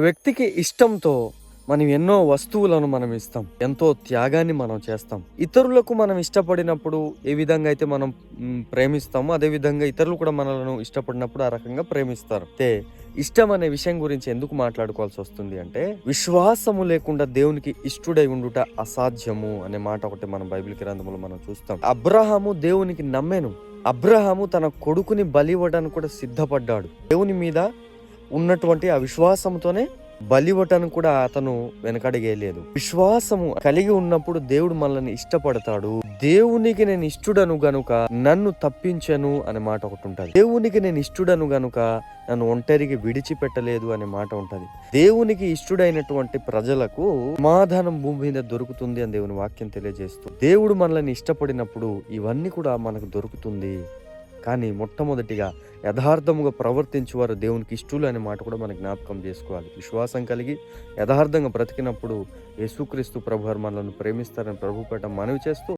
వ్యక్తికి ఇష్టంతో మనం ఎన్నో వస్తువులను మనం ఇస్తాం, ఎంతో త్యాగాన్ని మనం చేస్తాం. ఇతరులకు మనం ఇష్టపడినప్పుడు ఏ విధంగా అయితే మనం ప్రేమిస్తామో అదే విధంగా ఇతరులు కూడా మనలను ఇష్టపడినప్పుడు ఆ రకంగా ప్రేమిస్తారు. అయితే ఇష్టం అనే విషయం గురించి ఎందుకు మాట్లాడుకోవాల్సి వస్తుంది అంటే, విశ్వాసము లేకుండా దేవునికి ఇష్టుడై ఉండుట అసాధ్యము అనే మాట ఒకటి మనం బైబిల్ గ్రంథంలో మనం చూస్తాం. అబ్రహాము దేవునికి నమ్మెను. అబ్రహాము తన కొడుకుని బలి ఇవ్వడానికి కూడా సిద్ధపడ్డాడు. దేవుని మీద ఉన్నటువంటి ఆ విశ్వాసంతోనే బలివటను కూడా అతను వెనకడిగేయలేదు. విశ్వాసము కలిగి ఉన్నప్పుడు దేవుడు మనల్ని ఇష్టపడతాడు. దేవునికి నేను ఇష్టడను గనుక నన్ను తప్పించను అనే మాట ఒకటి ఉంటది. దేవునికి నేను ఇష్టడను గనుక నన్ను ఒంటరికి విడిచిపెట్టలేదు అనే మాట ఉంటది. దేవునికి ఇష్టడైనటువంటి ప్రజలకు సమాధానం భూమి మీద దొరుకుతుంది అని దేవుని వాక్యం తెలియజేస్తూ, దేవుడు మనల్ని ఇష్టపడినప్పుడు ఇవన్నీ కూడా మనకు దొరుకుతుంది. కానీ మొట్టమొదటిగా యథార్థముగా ప్రవర్తించేవారు దేవునికి ఇష్టలు అనే మాట కూడా మనం జ్ఞాపకం చేసుకోవాలి. విశ్వాసం కలిగి యథార్థంగా బ్రతికినప్పుడు యేసుక్రీస్తు ప్రభువారు మనల్ని ప్రేమిస్తారని ప్రభుపేట మనవి చేస్తూ